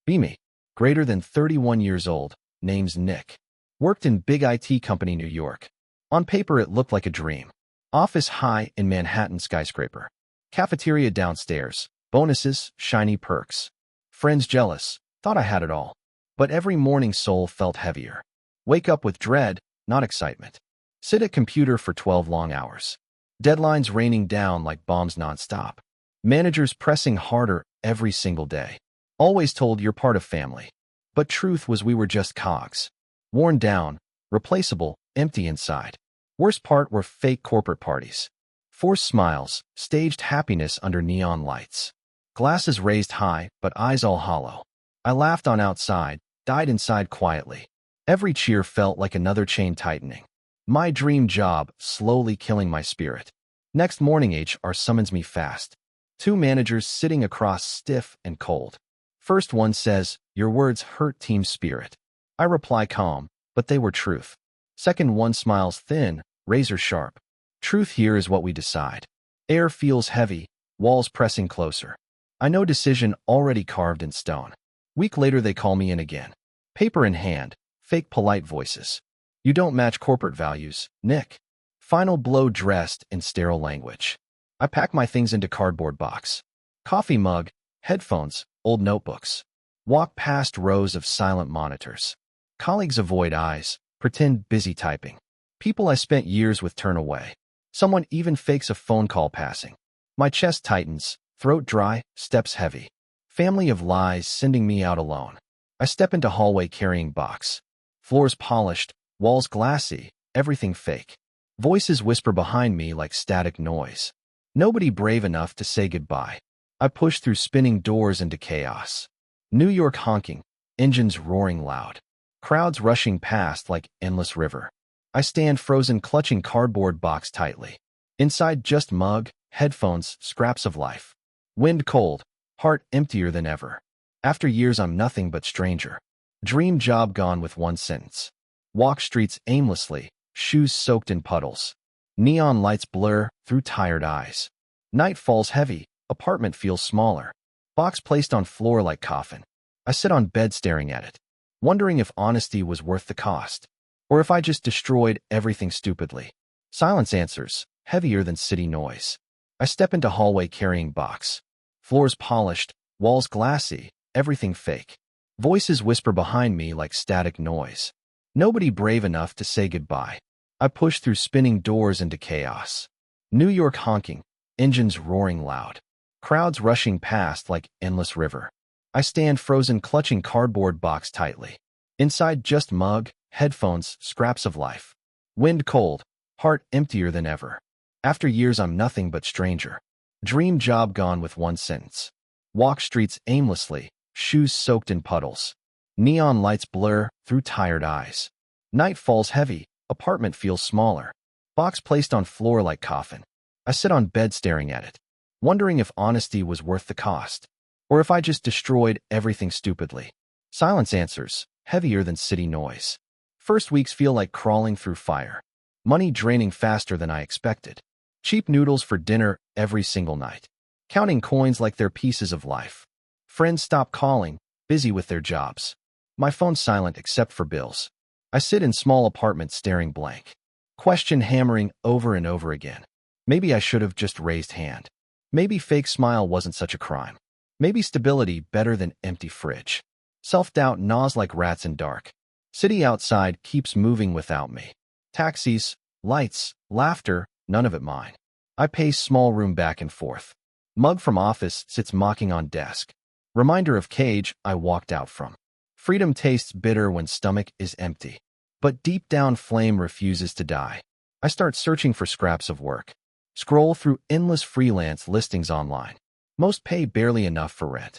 Me. Greater than 31 years old. Name's Nick. Worked in big IT company New York. On paper it looked like a dream. Office high in Manhattan skyscraper. Cafeteria downstairs. Bonuses, shiny perks. Friends jealous. Thought I had it all. But every morning soul felt heavier. Wake up with dread, not excitement. Sit at computer for 12 long hours. Deadlines raining down like bombs nonstop. Managers pressing harder every single day. Always told you're part of family. But truth was we were just cogs. Worn down, replaceable, empty inside. Worst part were fake corporate parties. Forced smiles, staged happiness under neon lights. Glasses raised high, but eyes all hollow. I laughed on outside, died inside quietly. Every cheer felt like another chain tightening. My dream job slowly killing my spirit. Next morning HR summons me fast. Two managers sitting across stiff and cold. First one says, "Your words hurt team spirit." I reply calm, but they were truth. Second one smiles thin, razor sharp. Truth here is what we decide. Air feels heavy, walls pressing closer. I know decision already carved in stone. Week later they call me in again. Paper in hand, fake polite voices. "You don't match corporate values, Nick." Final blow dressed in sterile language. I pack my things into cardboard box. Coffee mug, headphones, old notebooks. Walk past rows of silent monitors. Colleagues avoid eyes, pretend busy typing. People I spent years with turn away. Someone even fakes a phone call passing. My chest tightens, throat dry, steps heavy. Family of lies sending me out alone. I step into hallway carrying box. Floors polished, walls glassy, everything fake. Voices whisper behind me like static noise. Nobody brave enough to say goodbye. I push through spinning doors into chaos. New York honking, engines roaring loud. Crowds rushing past like endless river. I stand frozen clutching cardboard box tightly. Inside just mug, headphones, scraps of life. Wind cold, heart emptier than ever. After years I'm nothing but stranger. Dream job gone with one sentence. Walk streets aimlessly, shoes soaked in puddles. Neon lights blur through tired eyes. Night falls heavy, apartment feels smaller. Box placed on floor like coffin. I sit on bed staring at it, wondering if honesty was worth the cost, or if I just destroyed everything stupidly. Silence answers, heavier than city noise. I step into hallway carrying box. Floors polished, walls glassy, everything fake. Voices whisper behind me like static noise. Nobody brave enough to say goodbye. I push through spinning doors into chaos. New York honking, engines roaring loud. Crowds rushing past like endless river. I stand frozen clutching cardboard box tightly. Inside just mug, headphones, scraps of life. Wind cold, heart emptier than ever. After years I'm nothing but stranger. Dream job gone with one sentence. Walk streets aimlessly, shoes soaked in puddles. Neon lights blur through tired eyes. Night falls heavy, apartment feels smaller. Box placed on floor like coffin. I sit on bed staring at it, wondering if honesty was worth the cost, or if I just destroyed everything stupidly. Silence answers, heavier than city noise. First weeks feel like crawling through fire. Money draining faster than I expected. Cheap noodles for dinner every single night. Counting coins like they're pieces of life. Friends stop calling, busy with their jobs. My phone's silent except for bills. I sit in small apartment staring blank. Question hammering over and over again. Maybe I should have just raised hand. Maybe fake smile wasn't such a crime. Maybe stability better than empty fridge. Self-doubt gnaws like rats in dark. City outside keeps moving without me. Taxis, lights, laughter, none of it mine. I pace small room back and forth. Mug from office sits mocking on desk. Reminder of cage I walked out from. Freedom tastes bitter when stomach is empty. But deep down flame refuses to die. I start searching for scraps of work. Scroll through endless freelance listings online. Most pay barely enough for rent.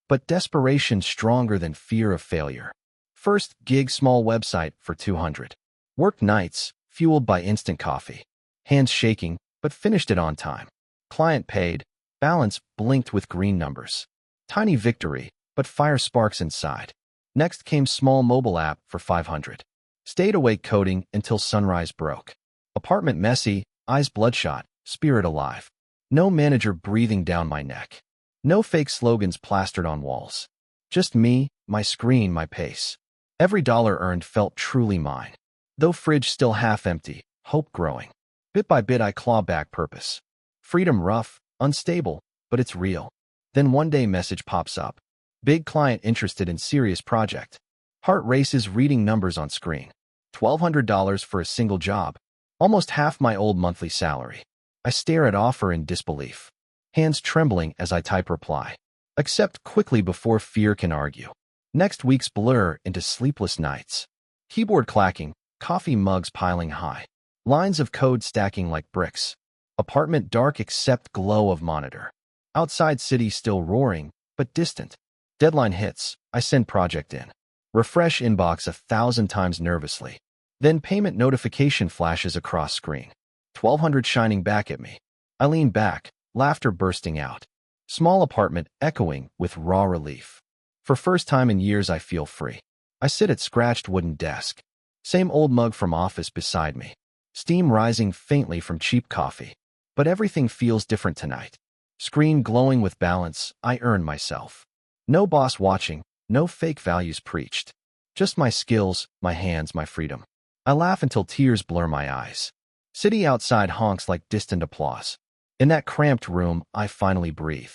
But desperation stronger than fear of failure. First gig small website for 200. Worked nights, fueled by instant coffee. Hands shaking, but finished it on time. Client paid, balance blinked with green numbers. Tiny victory, but fire sparks inside. Next came small mobile app for 500. Stayed awake coding until sunrise broke. Apartment messy, eyes bloodshot, spirit alive. No manager breathing down my neck. No fake slogans plastered on walls. Just me, my screen, my pace. Every dollar earned felt truly mine. Though fridge still half empty, hope growing. Bit by bit I claw back purpose. Freedom rough, unstable, but it's real. Then one day message pops up. Big client interested in serious project. Heart races reading numbers on screen. $1,200 for a single job. Almost half my old monthly salary. I stare at offer in disbelief. Hands trembling as I type reply. Accept quickly before fear can argue. Next weeks blur into sleepless nights. Keyboard clacking, coffee mugs piling high. Lines of code stacking like bricks. Apartment dark except glow of monitor. Outside city still roaring, but distant. Deadline hits, I send project in. Refresh inbox 1,000 times nervously. Then payment notification flashes across screen. 1,200 shining back at me. I lean back, laughter bursting out. Small apartment echoing with raw relief. For first time in years I feel free. I sit at scratched wooden desk. Same old mug from office beside me. Steam rising faintly from cheap coffee. But everything feels different tonight. Screen glowing with balance, I earn myself. No boss watching, no fake values preached. Just my skills, my hands, my freedom. I laugh until tears blur my eyes. City outside honks like distant applause. In that cramped room, I finally breathe.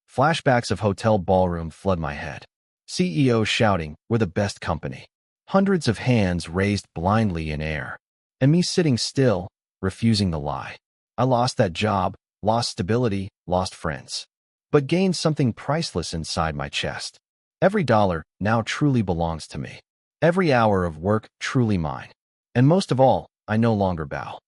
Flashbacks of hotel ballroom flood my head. CEO shouting, "We're the best company." Hundreds of hands raised blindly in air. And me sitting still, refusing the lie. I lost that job, lost stability, lost friends. But gained something priceless inside my chest. Every dollar now truly belongs to me. Every hour of work truly mine. And most of all, I no longer bow.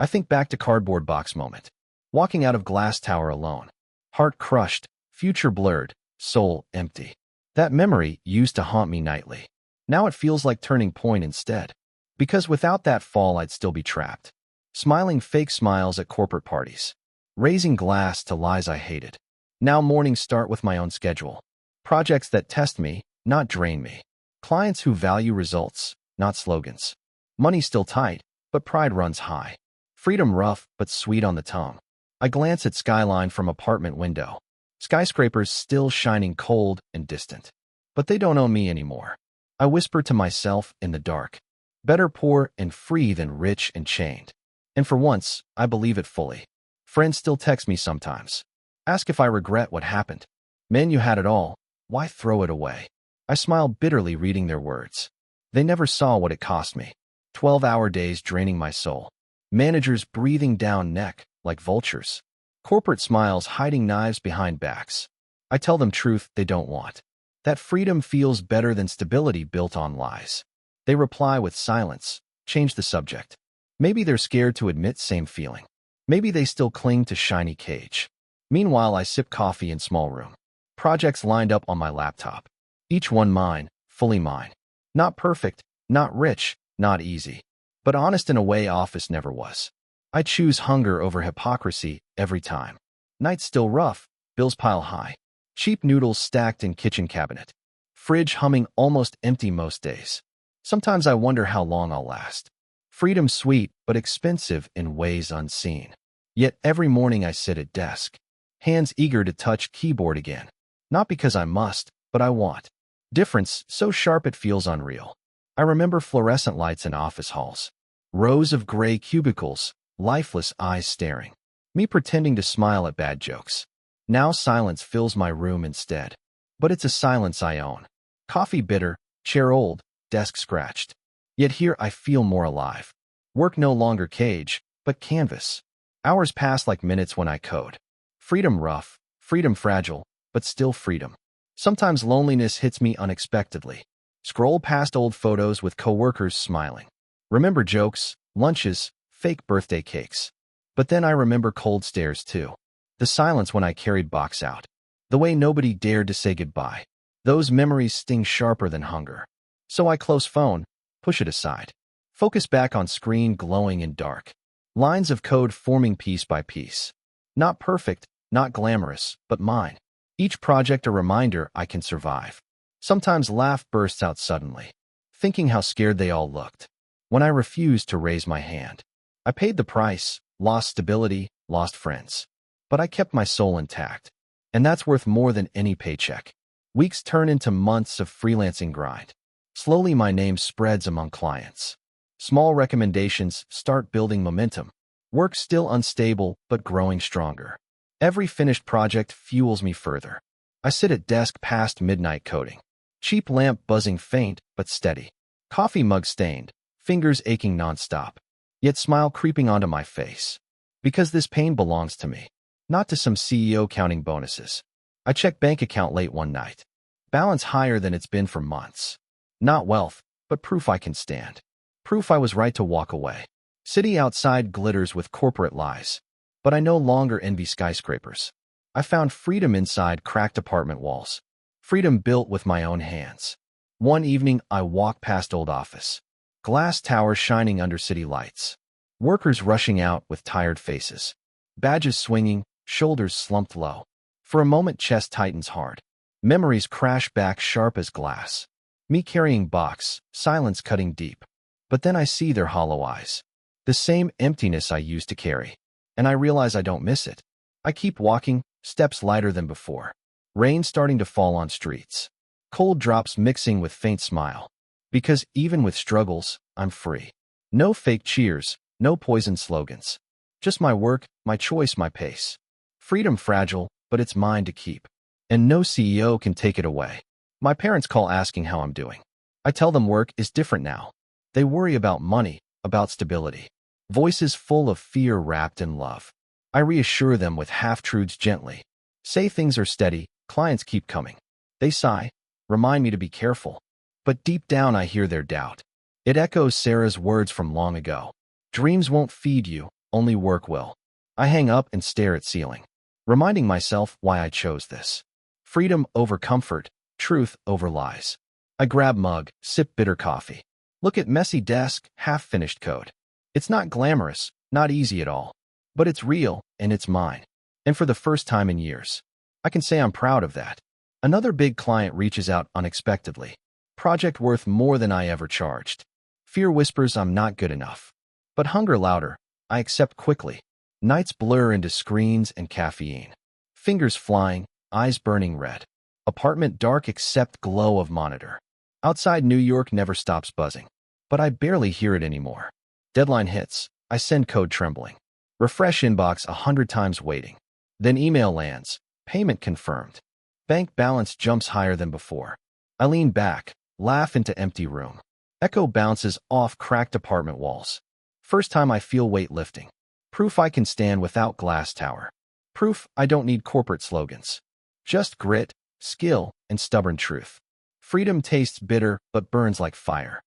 I think back to cardboard box moment. Walking out of glass tower alone. Heart crushed, future blurred, soul empty. That memory used to haunt me nightly. Now it feels like turning point instead. Because without that fall I'd still be trapped. Smiling fake smiles at corporate parties. Raising glass to lies I hated. Now mornings start with my own schedule. Projects that test me, not drain me. Clients who value results, not slogans. Money still tight, but pride runs high. Freedom rough, but sweet on the tongue. I glance at skyline from apartment window. Skyscrapers still shining cold and distant. But they don't own me anymore. I whisper to myself in the dark. Better poor and free than rich and chained. And for once, I believe it fully. Friends still text me sometimes. Ask if I regret what happened. Man, you had it all. Why throw it away? I smile bitterly reading their words. They never saw what it cost me. 12-hour days draining my soul. Managers breathing down neck like vultures. Corporate smiles hiding knives behind backs. I tell them truth they don't want. That freedom feels better than stability built on lies. They reply with silence, change the subject. Maybe they're scared to admit same feeling. Maybe they still cling to shiny cage. Meanwhile, I sip coffee in small room. Projects lined up on my laptop. Each one mine, fully mine. Not perfect, not rich, not easy. But honest in a way office never was. I choose hunger over hypocrisy every time. Nights still rough, bills pile high. Cheap noodles stacked in kitchen cabinet. Fridge humming almost empty most days. Sometimes I wonder how long I'll last. Freedom sweet, but expensive in ways unseen. Yet every morning I sit at desk. Hands eager to touch keyboard again. Not because I must, but I want. Difference so sharp it feels unreal. I remember fluorescent lights in office halls. Rows of gray cubicles, lifeless eyes staring. Me pretending to smile at bad jokes. Now silence fills my room instead. But it's a silence I own. Coffee bitter, chair old, desk scratched. Yet here I feel more alive. Work no longer cage, but canvas. Hours pass like minutes when I code. Freedom rough, freedom fragile, but still freedom. Sometimes loneliness hits me unexpectedly. Scroll past old photos with coworkers smiling. Remember jokes, lunches, fake birthday cakes. But then I remember cold stares too. The silence when I carried box out. The way nobody dared to say goodbye. Those memories sting sharper than hunger. So I close phone, push it aside. Focus back on screen glowing in dark. Lines of code forming piece by piece. Not perfect, not glamorous, but mine. Each project a reminder I can survive. Sometimes laugh bursts out suddenly. Thinking how scared they all looked. When I refused to raise my hand. I paid the price, lost stability, lost friends. But I kept my soul intact. And that's worth more than any paycheck. Weeks turn into months of freelancing grind. Slowly, my name spreads among clients. Small recommendations start building momentum. Work still unstable, but growing stronger. Every finished project fuels me further. I sit at desk past midnight coding. Cheap lamp buzzing faint, but steady. Coffee mug stained, fingers aching nonstop. Yet smile creeping onto my face. Because this pain belongs to me, not to some CEO counting bonuses. I check bank account late one night. Balance higher than it's been for months. Not wealth, but proof I can stand. Proof I was right to walk away. City outside glitters with corporate lies. But I no longer envy skyscrapers. I found freedom inside cracked apartment walls. Freedom built with my own hands. One evening, I walked past old office. Glass towers shining under city lights. Workers rushing out with tired faces. Badges swinging, shoulders slumped low. For a moment, chest tightens hard. Memories crash back sharp as glass. Me carrying box, silence cutting deep. But then I see their hollow eyes. The same emptiness I used to carry. And I realize I don't miss it. I keep walking, steps lighter than before. Rain starting to fall on streets. Cold drops mixing with faint smile. Because even with struggles, I'm free. No fake cheers, no poison slogans. Just my work, my choice, my pace. Freedom fragile, but it's mine to keep. And no CEO can take it away. My parents call asking how I'm doing. I tell them work is different now. They worry about money, about stability. Voices full of fear wrapped in love. I reassure them with half-truths gently. Say things are steady, clients keep coming. They sigh, remind me to be careful. But deep down I hear their doubt. It echoes Sarah's words from long ago. Dreams won't feed you, only work will. I hang up and stare at ceiling, reminding myself why I chose this. Freedom over comfort, truth over lies. I grab mug, sip bitter coffee. Look at messy desk, half-finished code. It's not glamorous, not easy at all. But it's real, and it's mine. And for the first time in years, I can say I'm proud of that. Another big client reaches out unexpectedly. Project worth more than I ever charged. Fear whispers I'm not good enough. But hunger louder, I accept quickly. Nights blur into screens and caffeine. Fingers flying, eyes burning red. Apartment dark except glow of monitor. Outside New York never stops buzzing. But I barely hear it anymore. Deadline hits. I send code trembling. Refresh inbox 100 times waiting. Then email lands. Payment confirmed. Bank balance jumps higher than before. I lean back, laugh into empty room. Echo bounces off cracked apartment walls. First time I feel weight lifting. Proof I can stand without glass tower. Proof I don't need corporate slogans. Just grit, skill, and stubborn truth. Freedom tastes bitter but burns like fire.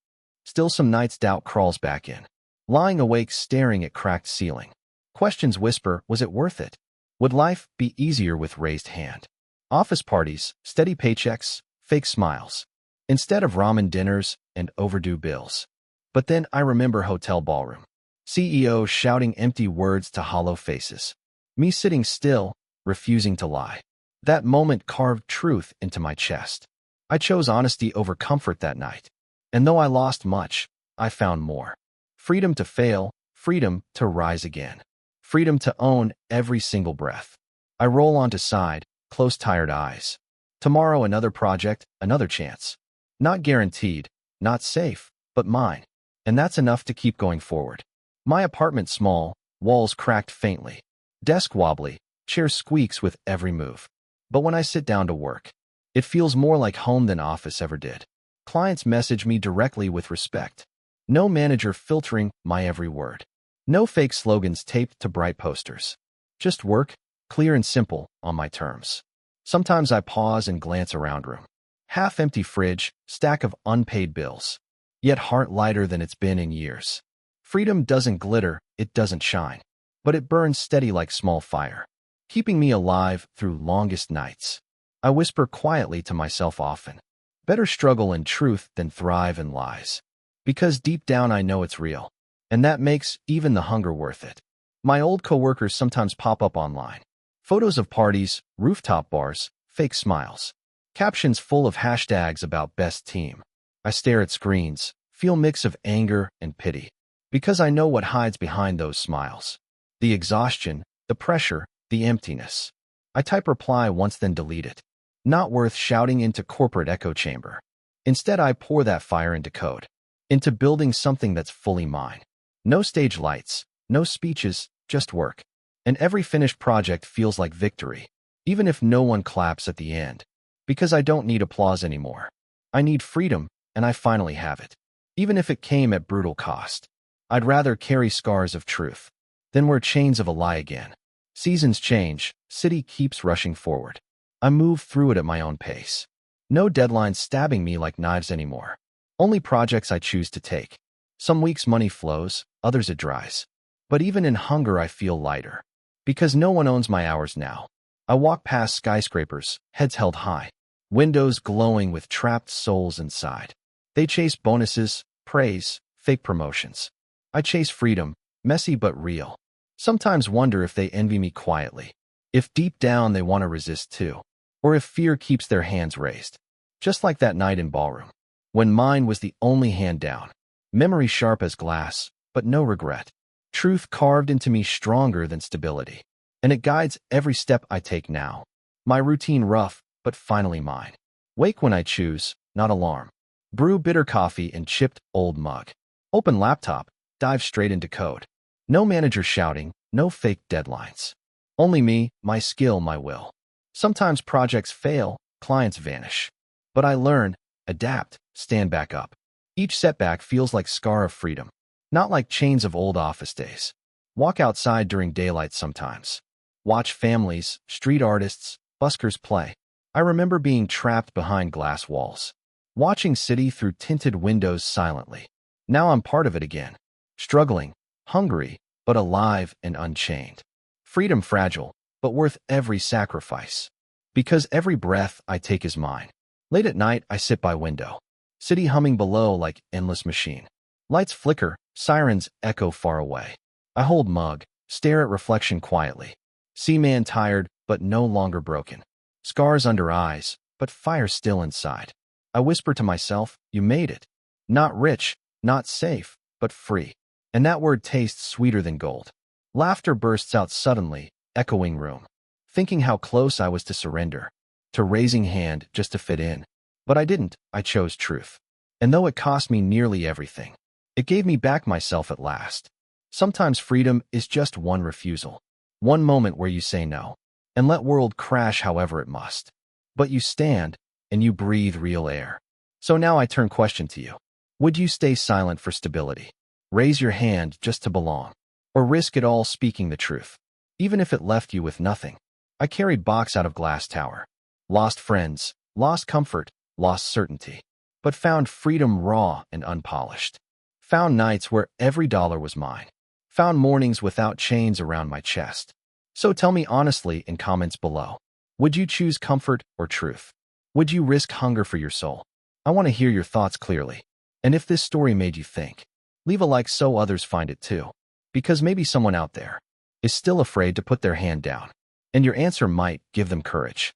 Still some nights doubt crawls back in. Lying awake staring at cracked ceiling. Questions whisper, was it worth it? Would life be easier with raised hand? Office parties, steady paychecks, fake smiles. Instead of ramen dinners and overdue bills. But then I remember hotel ballroom. CEOs shouting empty words to hollow faces. Me sitting still, refusing to lie. That moment carved truth into my chest. I chose honesty over comfort that night. And though I lost much, I found more. Freedom to fail, freedom to rise again. Freedom to own every single breath. I roll onto side, close tired eyes. Tomorrow another project, another chance. Not guaranteed, not safe, but mine. And that's enough to keep going forward. My apartment small, walls cracked faintly. Desk wobbly, chair squeaks with every move. But when I sit down to work, it feels more like home than office ever did. Clients message me directly with respect. No manager filtering my every word. No fake slogans taped to bright posters. Just work, clear and simple, on my terms. Sometimes I pause and glance around room. Half-empty fridge, stack of unpaid bills. Yet heart lighter than it's been in years. Freedom doesn't glitter, it doesn't shine. But it burns steady like small fire. Keeping me alive through longest nights. I whisper quietly to myself often. Better struggle in truth than thrive in lies. Because deep down I know it's real. And that makes even the hunger worth it. My old coworkers sometimes pop up online. Photos of parties, rooftop bars, fake smiles. Captions full of hashtags about best team. I stare at screens, feel mix of anger and pity. Because I know what hides behind those smiles. The exhaustion, the pressure, the emptiness. I type reply once then delete it. Not worth shouting into corporate echo chamber. Instead, I pour that fire into code, into building something that's fully mine. No stage lights, no speeches, just work. And every finished project feels like victory, even if no one claps at the end. Because I don't need applause anymore. I need freedom, and I finally have it. Even if it came at brutal cost. I'd rather carry scars of truth than wear chains of a lie again. Seasons change, city keeps rushing forward. I move through it at my own pace. No deadlines stabbing me like knives anymore. Only projects I choose to take. Some weeks money flows, others it dries. But even in hunger I feel lighter. Because no one owns my hours now. I walk past skyscrapers, heads held high. Windows glowing with trapped souls inside. They chase bonuses, praise, fake promotions. I chase freedom, messy but real. Sometimes wonder if they envy me quietly. If deep down they want to resist too. Or if fear keeps their hands raised. Just like that night in ballroom. When mine was the only hand down. Memory sharp as glass, but no regret. Truth carved into me stronger than stability. And it guides every step I take now. My routine rough, but finally mine. Wake when I choose, not alarm. Brew bitter coffee in chipped old mug. Open laptop, dive straight into code. No manager shouting, no fake deadlines. Only me, my skill, my will. Sometimes projects fail, clients vanish. But I learn, adapt, stand back up. Each setback feels like scar of freedom, not like chains of old office days. Walk outside during daylight sometimes. Watch families, street artists, buskers play. I remember being trapped behind glass walls, watching city through tinted windows silently. Now I'm part of it again. Struggling, hungry, but alive and unchained. Freedom fragile, but worth every sacrifice. Because every breath I take is mine. Late at night, I sit by window. City humming below like endless machine. Lights flicker, sirens echo far away. I hold mug, stare at reflection quietly. See man tired, but no longer broken. Scars under eyes, but fire still inside. I whisper to myself, you made it. Not rich, not safe, but free. And that word tastes sweeter than gold. Laughter bursts out suddenly, echoing room. Thinking how close I was to surrender. To raising hand just to fit in. But I didn't, I chose truth. And though it cost me nearly everything, it gave me back myself at last. Sometimes freedom is just one refusal. One moment where you say no. And let world crash however it must. But you stand, and you breathe real air. So now I turn question to you. Would you stay silent for stability? Raise your hand just to belong? Or risk it all speaking the truth? Even if it left you with nothing. I carried box out of glass tower. Lost friends, lost comfort, lost certainty. But found freedom raw and unpolished. Found nights where every dollar was mine. Found mornings without chains around my chest. So tell me honestly in comments below. Would you choose comfort or truth? Would you risk hunger for your soul? I want to hear your thoughts clearly. And if this story made you think, leave a like so others find it too. Because maybe someone out there is still afraid to put their hand down. And your answer might give them courage.